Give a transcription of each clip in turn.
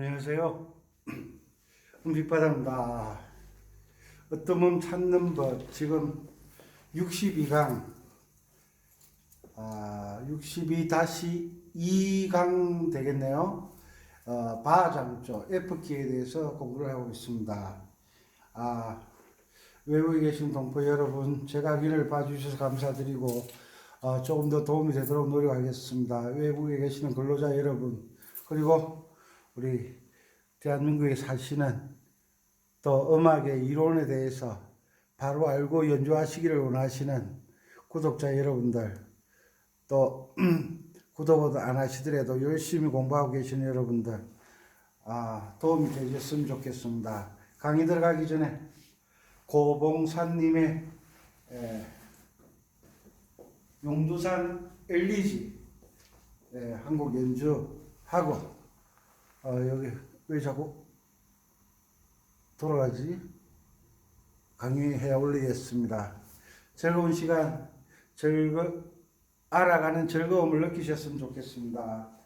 안녕하세요. 빛바다입니다. 어떤 몸 찾는 법 지금 62강 62-2강 되겠네요. 바장조 F키에 대해서 공부를 하고 있습니다. 외국에 계신 동포 여러분, 제 강의를 봐주셔서 감사드리고 조금 더 도움이 되도록 노력하겠습니다. 외국에 계시는 근로자 여러분, 그리고 우리 대한민국에 사시는 또 음악의 이론에 대해서 바로 알고 연주하시기를 원하시는 구독자 여러분들, 또 구독을 안 하시더라도 열심히 공부하고 계시는 여러분들, 도움이 되셨으면 좋겠습니다. 강의 들어가기 전에 고봉산님의 용두산 엘리지 한곡 연주하고, 여기 왜 자꾸 돌아가지? 강의해 올리겠습니다. 즐거운 시간, 알아가는 즐거움을 느끼셨으면 좋겠습니다.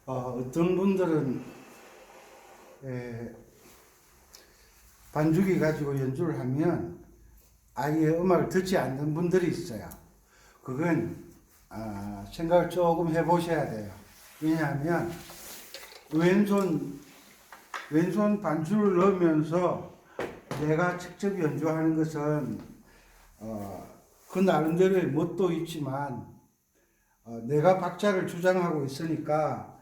어떤 분들은 반주기 가지고 연주를 하면 아예 음악을 듣지 않는 분들이 있어요. 그건 생각을 조금 해보셔야 돼요. 왜냐하면 왼손 반주를 넣으면서 내가 직접 연주하는 것은 그 나름대로의 멋도 있지만 내가 박자를 주장하고 있으니까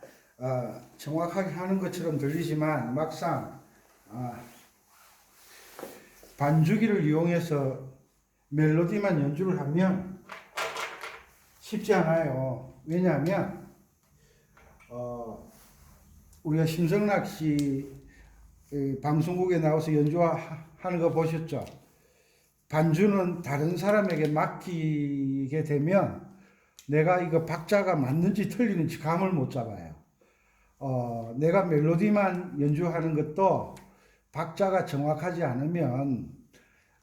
정확하게 하는 것처럼 들리지만 막상 반주기를 이용해서 멜로디만 연주를 하면 쉽지 않아요. 왜냐하면 우리가 심성락 씨 방송국에 나와서 연주하는 거 보셨죠? 반주는 다른 사람에게 맡기게 되면 내가 이거 박자가 맞는지 틀리는지 감을 못 잡아요. 내가 멜로디만 연주하는 것도 박자가 정확하지 않으면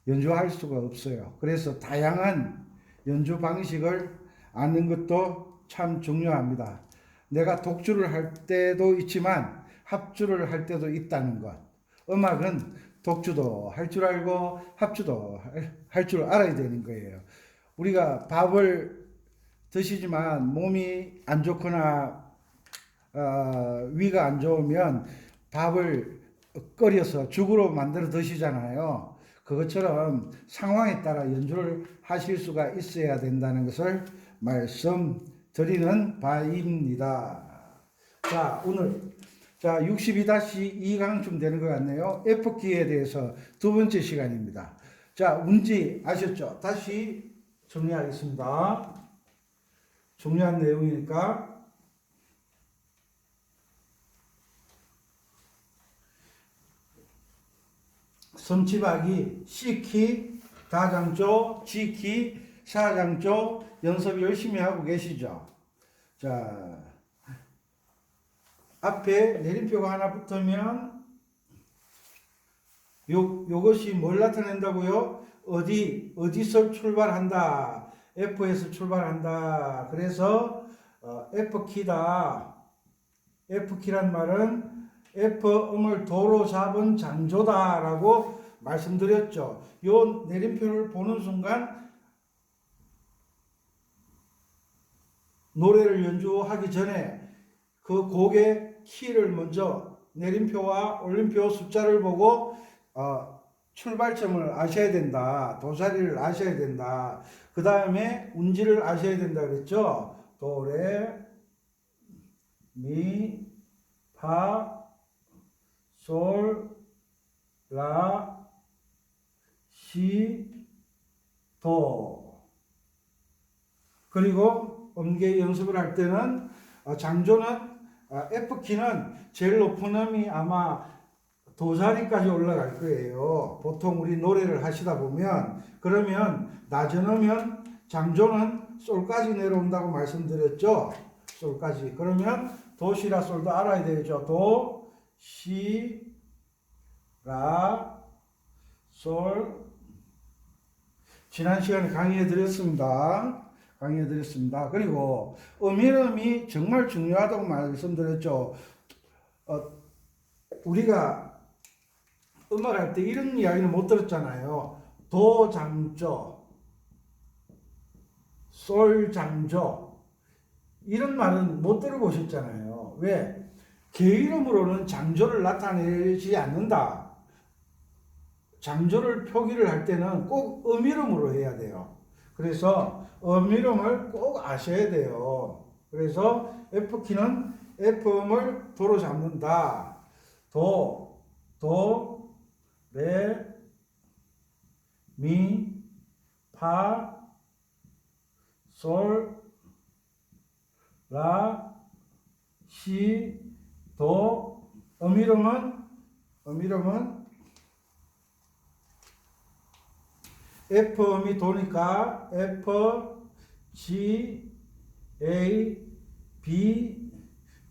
연주할 수가 없어요. 그래서 다양한 연주 방식을 아는 것도 참 중요합니다. 내가 독주를 할 때도 있지만 합주를 할 때도 있다는 것. 음악은 독주도 할 줄 알고 합주도 할 줄 알아야 되는 거예요. 우리가 밥을 드시지만 몸이 안 좋거나 위가 안 좋으면 밥을 끓여서 죽으로 만들어 드시잖아요. 그것처럼 상황에 따라 연주를 하실 수가 있어야 된다는 것을 말씀드리는 바입니다. 자, 오늘 62-2강쯤 되는 것 같네요. F키에 대해서 두 번째 시간입니다. 자, 운지 아셨죠? 다시 정리하겠습니다. 중요한 내용이니까. 섬치박이 C키, 다장조, G키, 사장조 연습 열심히 하고 계시죠? 자, 앞에 내림표가 하나 붙으면 요것이 뭘 나타낸다고요? 어디서 출발한다. F에서 출발한다. 그래서 F키다. F키란 말은 F음을 도로 잡은 장조다라고 말씀드렸죠. 요 내림표를 보는 순간 노래를 연주하기 전에 그 곡의 키를 먼저 내림표와 올림표 숫자를 보고 출발점을 아셔야 된다. 도사리를 아셔야 된다. 그 다음에 운지를 아셔야 된다 그랬죠. 도, 레, 미, 파, 솔, 라, 시, 도. 그리고 음계 연습을 할 때는 장조는 F키는 제일 높은 음이 아마 도자리까지 올라갈 거예요. 보통 우리 노래를 하시다 보면 그러면 낮은 음은 장조는 솔까지 내려온다고 말씀드렸죠. 솔까지. 그러면 도시라 솔도 알아야 되겠죠. 도, 시, 라, 솔. 지난 시간에 강의해 드렸습니다. 그리고 음이름이 정말 중요하다고 말씀드렸죠. 우리가 음악할 때 이런 이야기는 못 들었잖아요. 도 장조, 솔 장조 이런 말은 못 들어보셨잖아요. 왜? 개이름으로는 장조를 나타내지 않는다. 장조를 표기를 할 때는 꼭 음이름으로 해야 돼요. 그래서 음이름을 꼭 아셔야 돼요. 그래서 F키는 F음을 도로 잡는다. 도, 레, 미, 파, 솔, 라, 시, 도. 음이름은 F음이 도니까 F, G, A, B,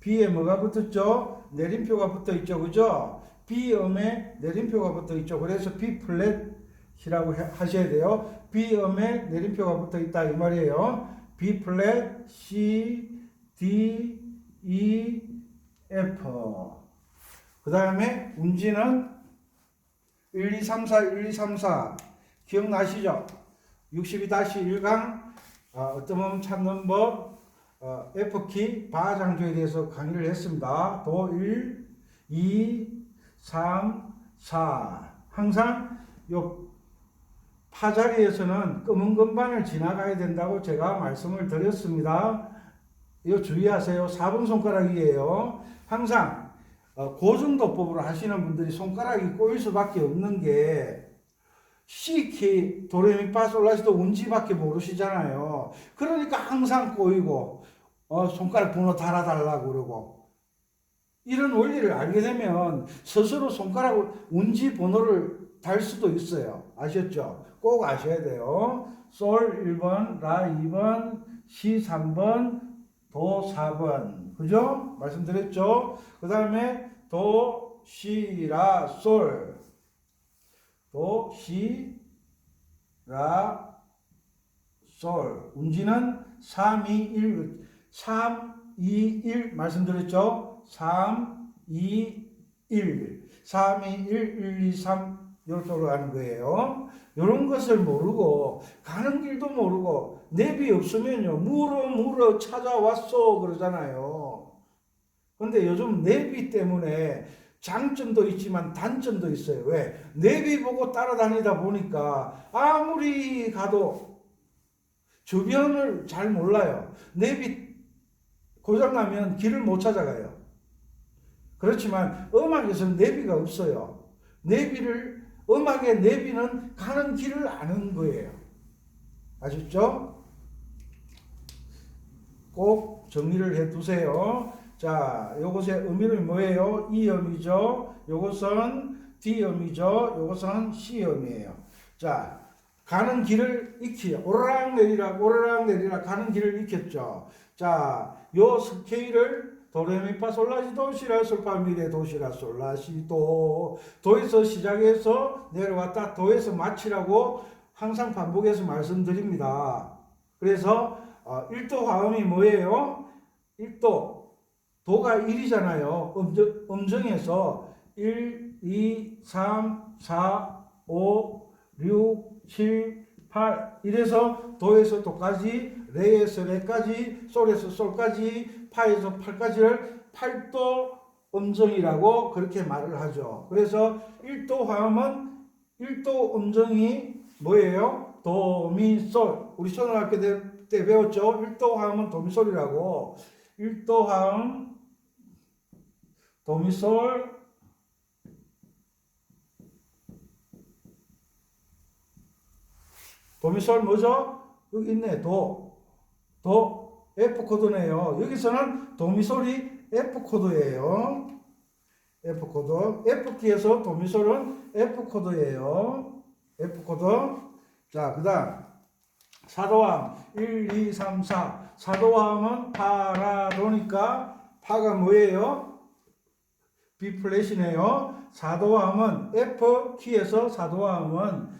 B에 뭐가 붙었죠? 내림표가 붙어 있죠. 그죠? B음에 내림표가 붙어 있죠. 그래서 B 플랫이라고 하셔야 돼요. B음에 내림표가 붙어 있다 이 말이에요. B 플랫, C, D, E, F. 그 다음에 운지는 1, 2, 3, 4, 1, 2, 3, 4. 기억나시죠? 62-1강 어떤 몸 찾는 법 F키 바장조에 대해서 강의를 했습니다. 도 1, 2, 3, 4. 항상 요 파자리에서는 검은 건반을 지나가야 된다고 제가 말씀을 드렸습니다. 이거 주의하세요. 4번 손가락이에요. 항상 고정도법으로 하시는 분들이 손가락이 꼬일 수밖에 없는 게 C키, 도레미파솔라시도 운지밖에 모르시잖아요. 그러니까 항상 꼬이고 손가락 번호 달아달라고 그러고 이런 원리를 알게 되면 스스로 손가락 운지 번호를 달 수도 있어요. 아셨죠? 꼭 아셔야 돼요. 솔 1번, 라 2번, 시 3번, 도 4번. 그죠? 말씀드렸죠? 그 다음에 도, 시, 라, 솔. 도, 시, 라, 솔. 운지는 3, 2, 1. 3, 2, 1 말씀드렸죠? 3, 2, 1. 3, 2, 1, 1, 2, 3 이쪽으로 가는 거예요. 이런 것을 모르고 가는 길도 모르고 내비 없으면요. 물어 찾아왔어 그러잖아요. 근데 요즘 내비 때문에 장점도 있지만 단점도 있어요. 왜? 내비 보고 따라다니다 보니까 아무리 가도 주변을 잘 몰라요. 내비 고장나면 길을 못 찾아가요. 그렇지만 음악에서는 내비가 없어요. 음악의 내비는 가는 길을 아는 거예요. 아셨죠? 꼭 정리를 해 두세요. 자, 요것의 의미는 뭐예요? E음이죠. 요것은 D음이죠. 요것은 C음이에요. 자, 가는 길을 익히요. 오르락 내리락 가는 길을 익혔죠. 자, 요 스케일을 도레미파 솔라시도 시라솔파미레 도시라솔라시도 도에서 시작해서 내려왔다 도에서 마치라고 항상 반복해서 말씀드립니다. 그래서 1도 화음이 뭐예요? 1도 도가 1이잖아요. 음정에서 1, 2, 3, 4, 5, 6, 7, 8 이래서 도에서 도까지 레에서 레까지 솔에서 솔까지 파에서 파까지를 8도 음정이라고 그렇게 말을 하죠. 그래서 1도 화음은 1도 음정이 뭐예요? 도미솔. 우리 초등학교 때 배웠죠? 1도 화음은 도미솔이라고. 1도 화음 도미솔 도미솔 뭐죠? 여기 있네. 도 F 코드네요. 여기서는 도미솔이 F 코드예요. F 코드. F 키에서 도미솔은 F 코드예요. F 코드. 자, 그다음 사도함 1, 2, 3, 4. 사도함은 파라도니까 파가 뭐예요? B 플랫이네요. 사도함은 F 키에서 사도함은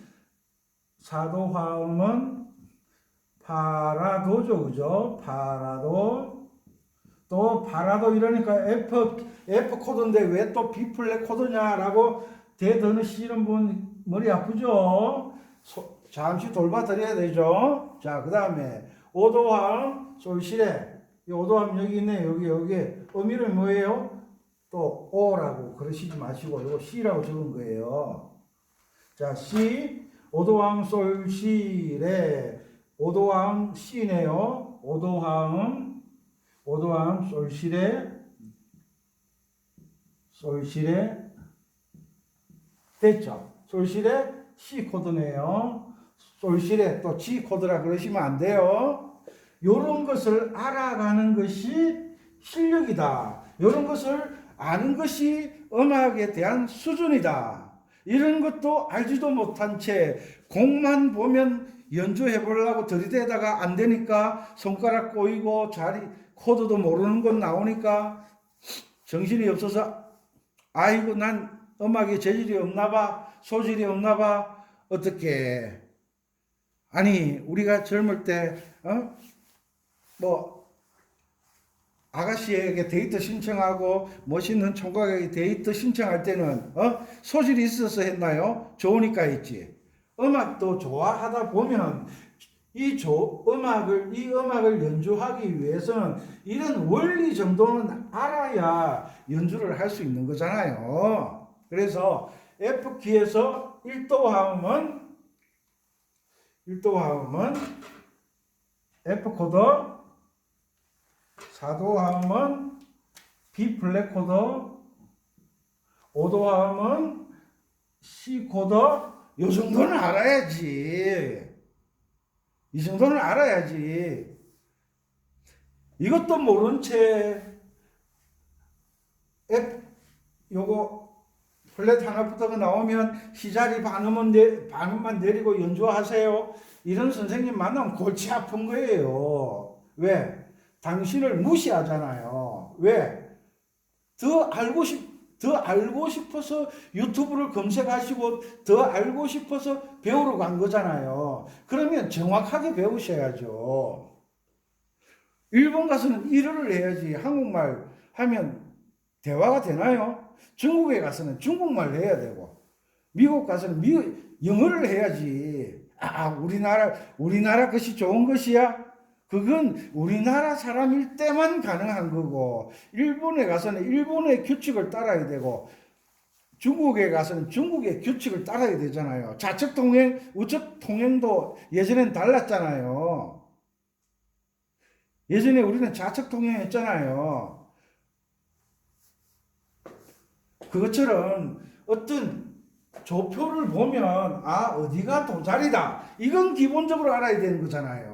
파라도죠. 그죠? 파라도. 또 파라도 이러니까 F 코드인데 왜 또 B 플랫 코드냐라고 대드시는 분 머리 아프죠? 잠시 돌봐 드려야 되죠. 자, 그 다음에 오도함 솔시레. 이 오도함 여기 있네. 여기 의미는 뭐예요? 또 O라고 그러시지 마시고 이거 C라고 적은 거예요. 자, C 오도함 솔시레. 오도함 C네요. 오도함 솔시레 됐죠? 솔시레 C 코드네요. 솔시레 또 G 코드라 그러시면 안 돼요. 요런 것을 알아가는 것이 실력이다. 요런 것을 아는 것이 음악에 대한 수준이다. 이런 것도 알지도 못한 채 곡만 보면 연주해 보려고 들이대다가 안 되니까 손가락 꼬이고 코드도 모르는 것 나오니까 정신이 없어서 아이고 난 음악에 재질이 없나 봐. 소질이 없나 봐. 어떻게 아니 우리가 젊을 때 아가씨에게 데이트 신청하고 멋있는 총각에게 데이트 신청할 때는 소질이 있어서 했나요? 좋으니까 했지. 음악도 좋아하다 보면 이 음악을 연주하기 위해서는 이런 원리 정도는 알아야 연주를 할 수 있는 거잖아요. 그래서 F키에서 1도 화음은 F 코드, 4도 화음은 B 플랫 코드, 5도 화음은 C 코드. 이 정도는 알아야지. 이 정도는 알아야지. 이것도 모른 채 요거 플랫 하나부터가 나오면 시자리 반음만 내리고 연주하세요. 이런 선생님 만나면 골치 아픈 거예요. 왜? 당신을 무시하잖아요. 왜? 더 알고 싶어서 유튜브를 검색하시고 더 알고 싶어서 배우러 간 거잖아요. 그러면 정확하게 배우셔야죠. 일본 가서는 일어를 해야지 한국말 하면 대화가 되나요? 중국에 가서는 중국말 해야 되고 미국 가서는 영어를 해야지. 우리나라 것이 좋은 것이야? 그건 우리나라 사람일 때만 가능한 거고, 일본에 가서는 일본의 규칙을 따라야 되고, 중국에 가서는 중국의 규칙을 따라야 되잖아요. 좌측 통행, 우측 통행도 예전엔 달랐잖아요. 예전에 우리는 좌측 통행했잖아요. 그것처럼 어떤 조표를 보면 어디가 도자리다. 이건 기본적으로 알아야 되는 거잖아요.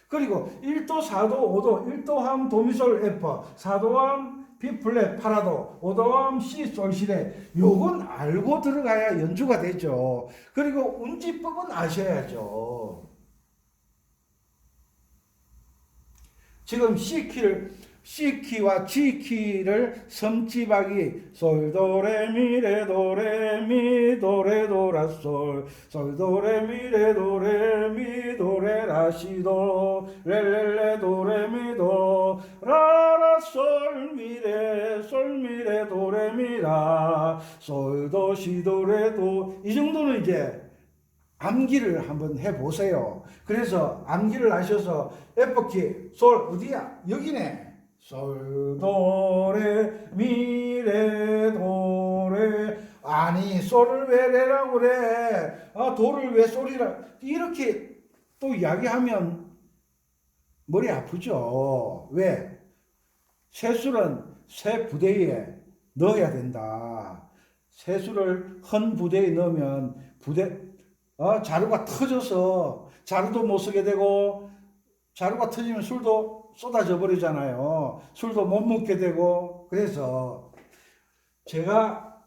그리고 1도, 4도, 5도, 1도함 도미솔 F, 4도함 B 플랫 파라도, 5도함 C 솔시레. 요건 알고 들어가야 연주가 되죠. 그리고 운지법은 아셔야죠. 지금 C키와 G키를 섬지박이 솔도레미레도레미 도레도라솔 솔도레미레도레미 도레라시도 렐렐레도레미도 라라솔미레 솔미레 도레미라 솔도시도레도. 이 정도는 이제 암기를 한번 해보세요. 그래서 암기를 하셔서 F키, 솔 어디야? 여기네. 솔, 도, 레, 미, 레, 도, 레. 아니 솔을 왜 레라고 그래? 도를 왜 솔이라? 이렇게 또 이야기하면 머리 아프죠. 왜? 세술은 새 부대에 넣어야 된다. 세술을 헌 부대에 넣으면 자루가 터져서 자루도 못 쓰게 되고, 자루가 터지면 술도 쏟아져 버리잖아요. 술도 못 먹게 되고. 그래서 제가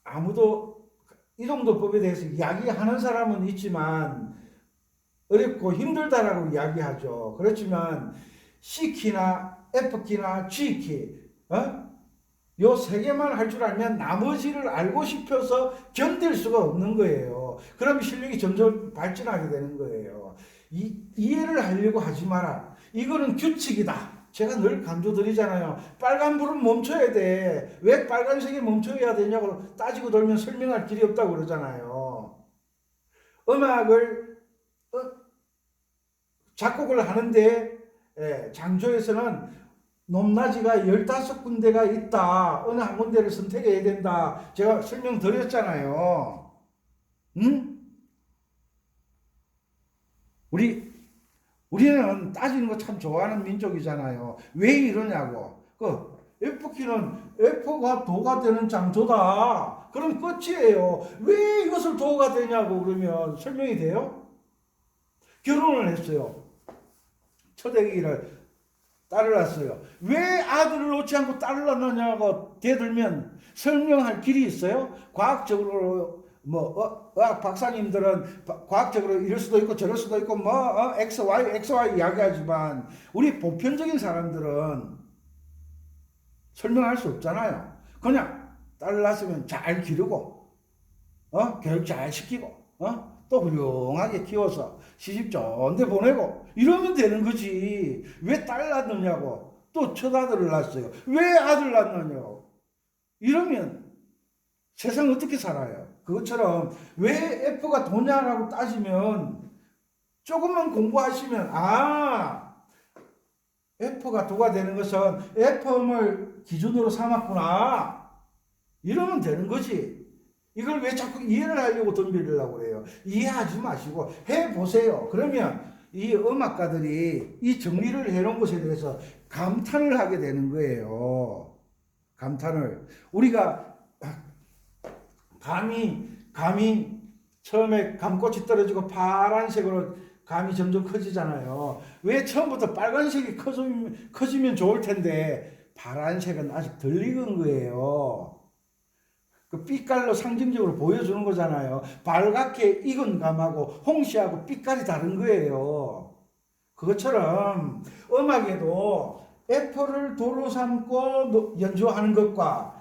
아무도 이동도법에 대해서 이야기하는 사람은 있지만 어렵고 힘들다라고 이야기하죠. 그렇지만 C키나 F키나 G키, 요 세 개만 할 줄 알면 나머지를 알고 싶어서 견딜 수가 없는 거예요. 그럼 실력이 점점 발전하게 되는 거예요. 이해를 하려고 하지 마라. 이거는 규칙이다. 제가 늘 강조드리잖아요. 빨간불은 멈춰야 돼. 왜 빨간색이 멈춰야 되냐고 따지고 돌면 설명할 길이 없다고 그러잖아요. 음악을 작곡을 하는데 장조에서는 높낮이가 15군데가 있다. 어느 한 군데를 선택해야 된다. 제가 설명드렸잖아요. 응? 우리는 따지는 거 참 좋아하는 민족이잖아요. 왜 이러냐고. F키는 F가 도가 되는 장조다. 그럼 끝이에요. 왜 이것을 도가 되냐고 그러면 설명이 돼요? 결혼을 했어요. 첫 아기를 딸을 낳았어요. 왜 아들을 놓지 않고 딸을 낳느냐고 대들면 설명할 길이 있어요? 과학적으로 의학 박사님들은 과학적으로 이럴 수도 있고 저럴 수도 있고 XY 이야기하지만 우리 보편적인 사람들은 설명할 수 없잖아요. 그냥 딸을 낳았으면 잘 기르고 교육 잘 시키고 또 훌륭하게 키워서 시집 좋은 데 보내고 이러면 되는 거지. 왜 딸 낳느냐고. 또 첫 아들을 낳았어요. 왜 아들 낳느냐고. 이러면 세상 어떻게 살아요? 그것처럼 왜 F가 도냐라고 따지면 조금만 공부하시면 F가 도가 되는 것은 F음을 기준으로 삼았구나. 이러면 되는 거지. 이걸 왜 자꾸 이해를 하려고 덤비려고 그래요? 이해하지 마시고 해보세요. 그러면 이 음악가들이 이 정리를 해놓은 것에 대해서 감탄을 하게 되는 거예요. 감탄을. 우리가 감이 처음에 감꽃이 떨어지고 파란색으로 감이 점점 커지잖아요. 왜 처음부터 빨간색이 커지면 좋을 텐데 파란색은 아직 덜 익은 거예요. 그 빛깔로 상징적으로 보여주는 거잖아요. 빨갛게 익은 감하고 홍시하고 빛깔이 다른 거예요. 그것처럼 음악에도 F를 도로 삼고 연주하는 것과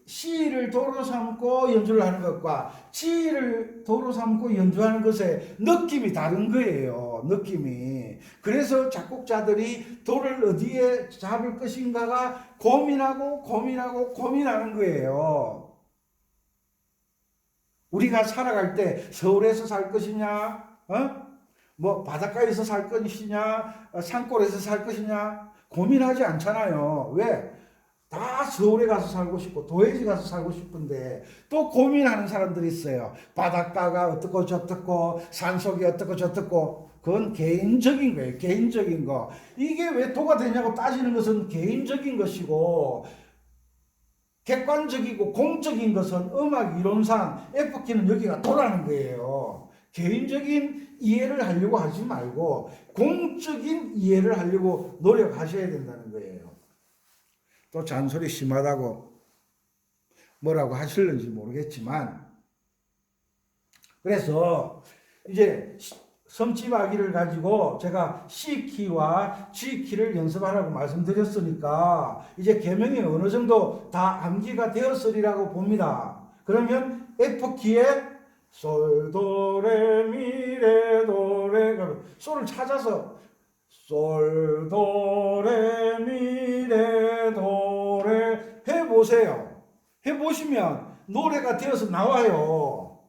C를 도로 삼고 연주를 하는 것과 G를 도로 삼고 연주하는 것의 느낌이 다른 거예요. 느낌이. 그래서 작곡자들이 도를 어디에 잡을 것인가가 고민하는 거예요. 우리가 살아갈 때 서울에서 살 것이냐, 뭐 바닷가에서 살 것이냐, 산골에서 살 것이냐 고민하지 않잖아요. 왜? 다 서울에 가서 살고 싶고 도회지 가서 살고 싶은데 또 고민하는 사람들이 있어요. 바닷가가 어떻고 저떻고 산속이 어떻고 저떻고. 그건 개인적인 거예요. 개인적인 거. 이게 왜 도가 되냐고 따지는 것은 개인적인 것이고, 객관적이고 공적인 것은 음악 이론상 F키는 여기가 도라는 거예요. 개인적인 이해를 하려고 하지 말고 공적인 이해를 하려고 노력하셔야 된다는 거예요. 또 잔소리 심하다고 뭐라고 하실는지 모르겠지만, 그래서 이제 섬치마기를 가지고 제가 C키와 G키를 연습하라고 말씀드렸으니까 이제 계명이 어느 정도 다 암기가 되었으리라고 봅니다. 그러면 F키에 솔, 도, 레, 미, 레, 도, 레, 솔을 찾아서 솔, 도, 레, 미, 레, 도, 레 해보세요. 해보시면 노래가 되어서 나와요.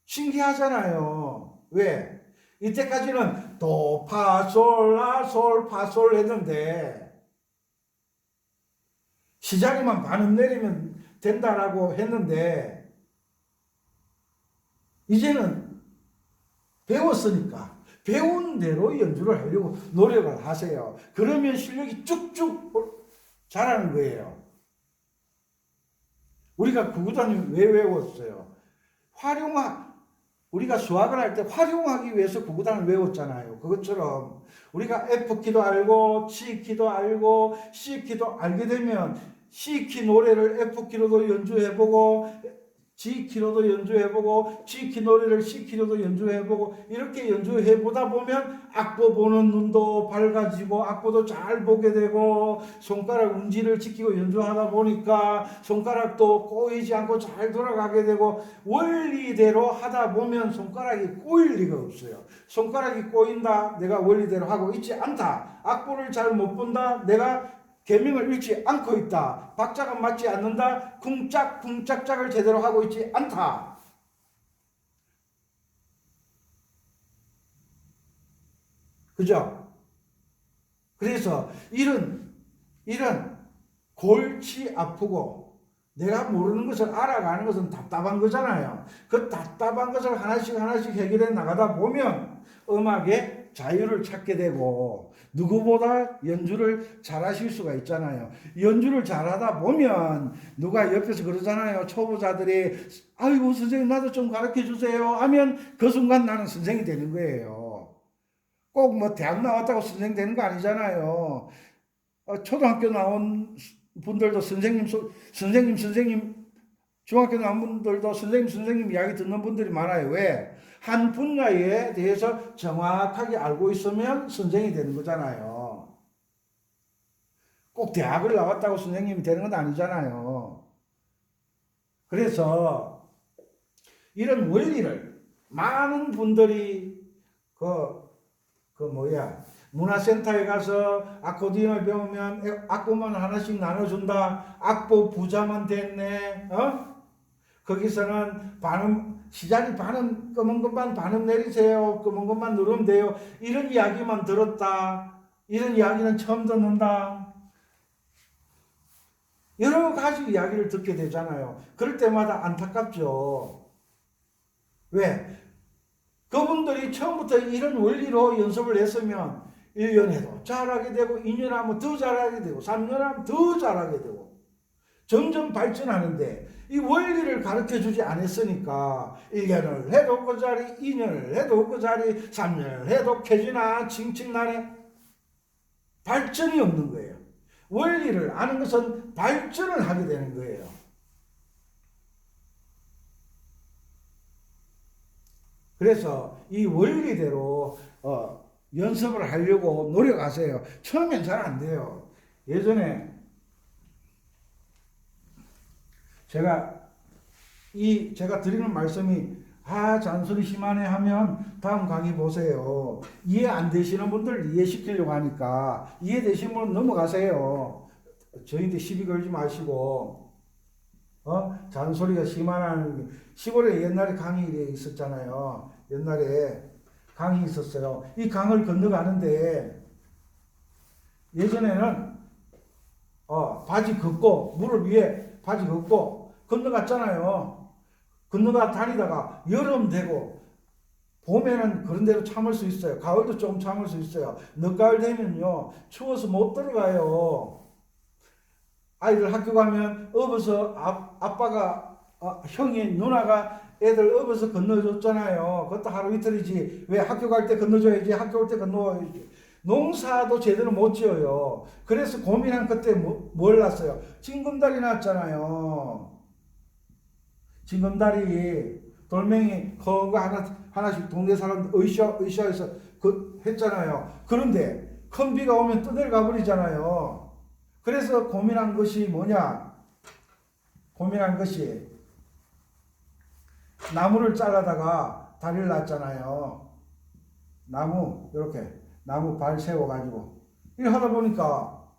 신기하잖아요. 왜? 이때까지는 도, 파, 솔, 라, 솔, 파, 솔 했는데 시작에만 반음 내리면 된다라고 했는데 이제는 배웠으니까 배운 대로 연주를 하려고 노력을 하세요. 그러면 실력이 쭉쭉 자라는 거예요. 우리가 구구단을 왜 외웠어요? 우리가 수학을 할 때 활용하기 위해서 구구단을 외웠잖아요. 그것처럼 우리가 F키도 알고 G키도 알고 C키도 알게 되면 C키 노래를 F키로도 연주해보고 G키로도 연주해보고 G키 노래를 C키로도 연주해보고 이렇게 연주해보다 보면 악보 보는 눈도 밝아지고 악보도 잘 보게 되고 손가락 운지를 지키고 연주하다 보니까 손가락도 꼬이지 않고 잘 돌아가게 되고 원리대로 하다 보면 손가락이 꼬일 리가 없어요. 손가락이 꼬인다, 내가 원리대로 하고 있지 않다. 악보를 잘 못 본다, 내가 계명을 읽지 않고 있다. 박자가 맞지 않는다. 쿵짝짝을 제대로 하고 있지 않다. 그죠? 그래서 이런 골치 아프고 내가 모르는 것을 알아가는 것은 답답한 거잖아요. 그 답답한 것을 하나씩 해결해 나가다 보면 음악의 자유를 찾게 되고 누구보다 연주를 잘하실 수가 있잖아요. 연주를 잘하다 보면 누가 옆에서 그러잖아요. 초보자들이 아이고 선생님 나도 좀 가르쳐 주세요 하면 그 순간 나는 선생이 되는 거예요. 꼭 뭐 대학 나왔다고 선생 되는 거 아니잖아요. 초등학교 나온 분들도 선생님 중학교 나온 분들도 선생님 이야기 듣는 분들이 많아요. 왜? 한 분야에 대해서 정확하게 알고 있으면 선생이 되는 거잖아요. 꼭 대학을 나왔다고 선생님이 되는 건 아니잖아요. 그래서 이런 원리를 많은 분들이 문화센터에 가서 아코디언을 배우면 악보만 하나씩 나눠준다. 악보 부자만 됐네. 거기서는 시작이 검은 것만 반음 내리세요. 검은 것만 누르면 돼요. 이런 이야기만 들었다. 이런 이야기는 처음 듣는다. 여러 가지 이야기를 듣게 되잖아요. 그럴 때마다 안타깝죠. 왜? 그분들이 처음부터 이런 원리로 연습을 했으면 1년 해도 잘하게 되고 2년 하면 더 잘하게 되고 3년 하면 더 잘하게 되고 점점 발전하는데 이 원리를 가르쳐주지 않았으니까 1년을 해도 그 자리, 2년을 해도 그 자리, 3년을 해도 캐지나 칭칭나네 발전이 없는 거예요. 원리를 아는 것은 발전을 하게 되는 거예요. 그래서 이 원리대로 연습을 하려고 노력하세요. 처음엔 잘 안 돼요. 예전에 제가 드리는 말씀이 잔소리 심하네 하면 다음 강의 보세요. 이해 안 되시는 분들 이해시키려고 하니까 이해되신 분은 넘어가세요. 저희한테 시비 걸지 마시고 잔소리가 심하다는 시골에 옛날에 강의 있었잖아요. 옛날에 강이 있었어요. 이 강을 건너가는데 예전에는 바지 걷고 무릎 위에 바지 걷고 건너갔잖아요. 건너가 다니다가 여름 되고 봄에는 그런 대로 참을 수 있어요. 가을도 좀 참을 수 있어요. 늦가을 되면요 추워서 못 들어가요. 아이들 학교 가면 업어서 아빠가 형이 누나가 애들 업어서 건너줬잖아요. 그것도 하루 이틀이지. 왜 학교 갈 때 건너줘야지. 학교 올 때 건너줘야지. 농사도 제대로 못 지어요. 그래서 고민한 그때 뭘 났어요? 징검다리 났잖아요. 징검다리 돌멩이 그거 하나씩 동네 사람 으쌰으쌰해서 했잖아요. 그런데 큰 비가 오면 떠내려가 버리잖아요. 그래서 고민한 것이 뭐냐? 고민한 것이 나무를 잘라다가 다리를 놨잖아요. 나무 발 세워가지고 이렇게 하다 보니까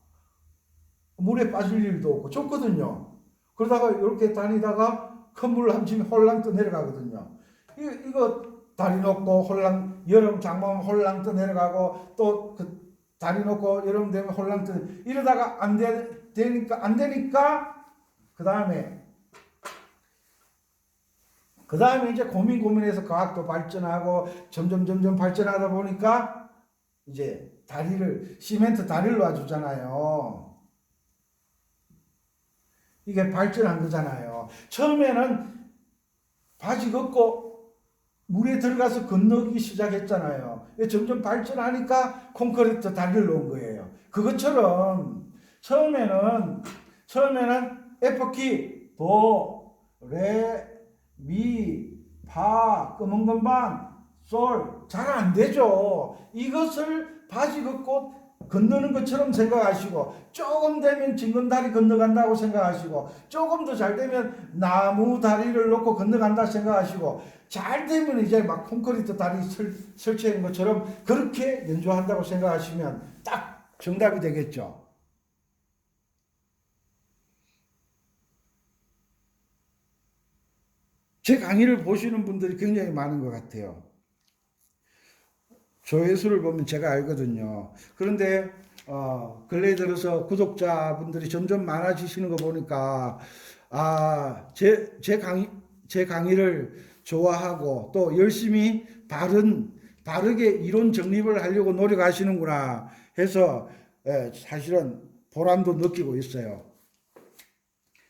물에 빠질 일도 없고 좋거든요. 그러다가 이렇게 다니다가 큰 물 함치면 홀랑 떠 내려가거든요. 이거 다리 놓고 홀랑 여름 장마면 홀랑 떠 내려가고 또 그 다리 놓고 여름 되면 홀랑 떠 이러다가 안 되니까 그 다음에 이제 고민해서 과학도 발전하고 점점 발전하다 보니까 이제 시멘트 다리를 놔주잖아요. 이게 발전한 거잖아요. 처음에는 바지 걷고 물에 들어가서 건너기 시작했잖아요. 점점 발전하니까 콘크리트 다리를 놓은 거예요. 그것처럼 처음에는 F키 도, 레, 미, 파, 검은 건반, 솔 잘 안 되죠. 이것을 바지 걷고 건너는 것처럼 생각하시고 조금 되면 징검다리 건너간다고 생각하시고 조금 더 잘 되면 나무 다리를 놓고 건너간다 생각하시고 잘 되면 이제 막 콘크리트 다리 설치하는 것처럼 그렇게 연주한다고 생각하시면 딱 정답이 되겠죠. 제 강의를 보시는 분들이 굉장히 많은 것 같아요. 조회수를 보면 제가 알거든요. 그런데 근래 들어서 구독자분들이 점점 많아지시는 거 보니까 제 강의를 좋아하고 또 열심히 바르게 이론 정립을 하려고 노력하시는구나 해서 사실은 보람도 느끼고 있어요.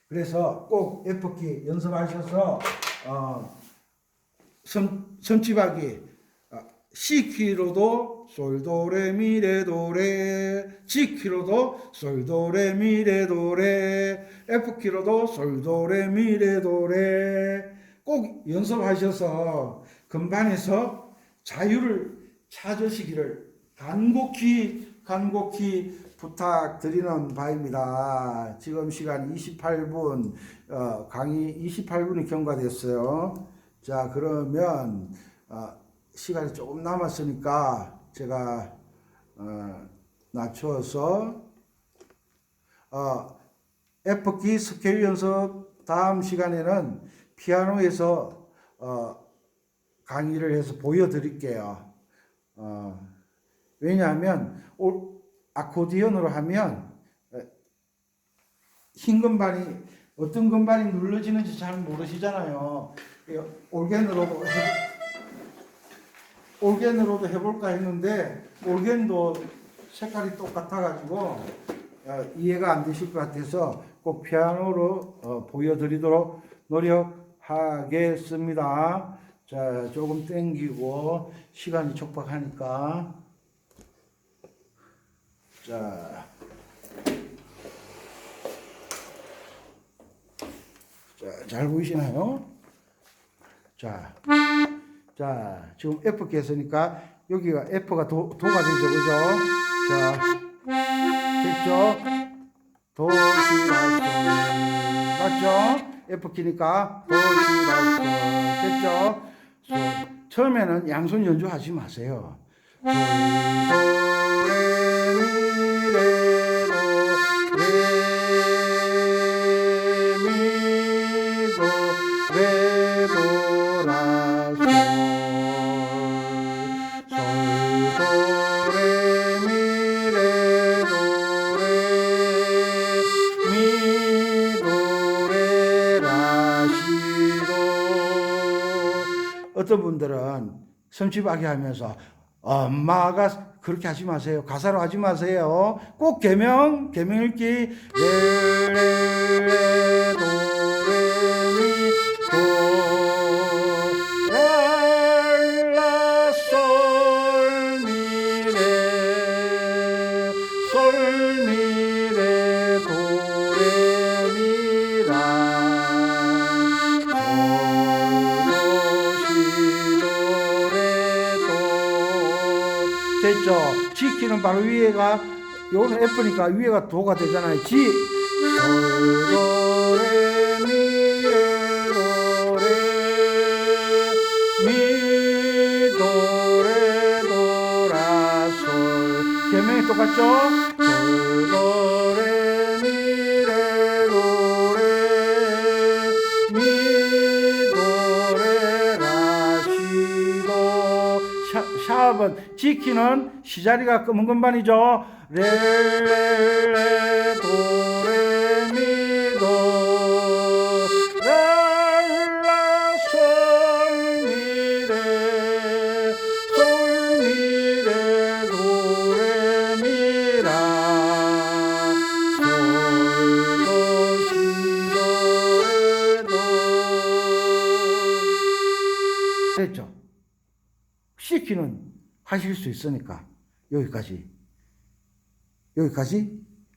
그래서 꼭 F키 연습하셔서 손집하기 C키로도 솔도레미레도레, G키로도 솔도레미레도레, F키로도 솔도레미레도레 꼭 연습하셔서 건반에서 자유를 찾으시기를 간곡히 부탁드리는 바입니다. 지금 시간 28분, 강의 28분이 경과됐어요. 자, 그러면 시간이 조금 남았으니까 제가 낮춰서 F키 스케일 연습 다음 시간에는 피아노에서 강의를 해서 보여드릴게요. 왜냐하면 아코디언으로 하면 흰 건반이 어떤 건반이 눌러지는지 잘 모르시잖아요. 올겐으로도 해볼까 했는데 올겐도 색깔이 똑같아가지고 이해가 안 되실 것 같아서 꼭 피아노로 보여드리도록 노력하겠습니다. 자, 조금 땡기고 시간이 촉박하니까 자 잘 보이시나요? 자, 지금 F 키였으니까 여기가 F가 도가 되죠, 그죠? 자, 됐죠? 도, 시, 라, 솔. 맞죠? F 키니까 도, 시, 라, 솔. 됐죠? 솔. 처음에는 양손 연주하지 마세요. 솔, 도, 레, 미, 레, 도, 레, 미, 도, 레, 도, 라, 솔. 솔, 도, 레, 미, 레, 도, 레, 미, 도, 레, 라, 시, 도. 어떤 분들은 성취하게 하면서 엄마가 그렇게 하지 마세요. 가사로 하지 마세요. 꼭 계명 읽기. 레, 도, 레, 미, 도, 라, 솔, 미, 레, 솔, 미, 레, 도, 레, 미, 라, 됐죠? G 키는 바로 위에가 요거는 F니까 위에가 도가 되잖아요. G 솔, 도, 레, 미, 레, 도, 레, 미, 도, 레, 도, 라, 솔. 계명이 똑같죠? 솔, 도, 레, 미, 레, 도, 레, 미, 도, 레, 라, 시, 도. 샤업은 G 키는 시자리가 검은 건반이죠. 레, 레, 도, 레, 미, 도, 라, 라, 솔, 미, 레, 솔, 미, 레, 도, 레, 미, 라, 솔, 도, 시, 도, 레, 도. 됐죠? C 키는 하실 수 있으니까 여기까지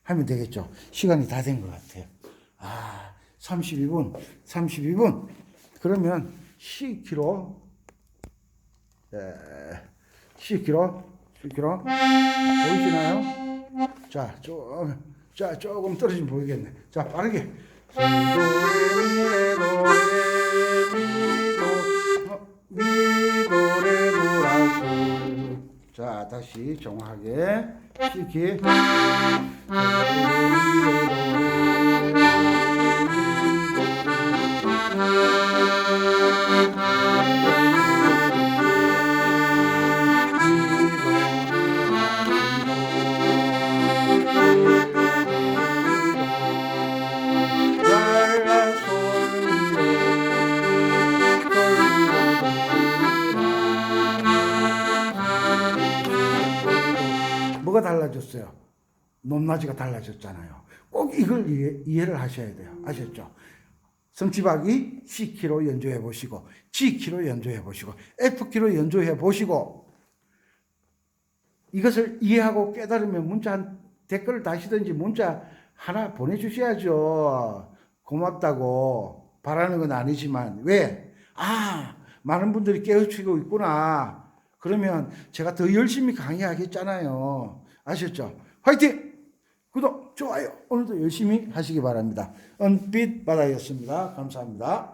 하면 되겠죠. 시간이 다 된 것 같아요. 32분. 그러면 C키로 보이시나요? 자, 조금 떨어지면 보이겠네. 자, 빠르게. 도, 레, 미, 레, 도, 레, 미, 도, 레, 도, 라, 솔. 자, 다시 정확하게 C키. 뭐가 달라졌어요? 높낮이가 달라졌잖아요. 꼭 이걸 이해를 하셔야 돼요. 아셨죠? 성취박이 C키로 연주해 보시고, G키로 연주해 보시고, F키로 연주해 보시고, 이것을 이해하고 깨달으면 댓글을 다시든지 문자 하나 보내주셔야죠. 고맙다고 바라는 건 아니지만, 왜? 많은 분들이 깨우치고 있구나. 그러면 제가 더 열심히 강의하겠잖아요. 아셨죠? 화이팅! 구독, 좋아요. 오늘도 열심히 하시기 바랍니다. 은빛 바다였습니다. 감사합니다.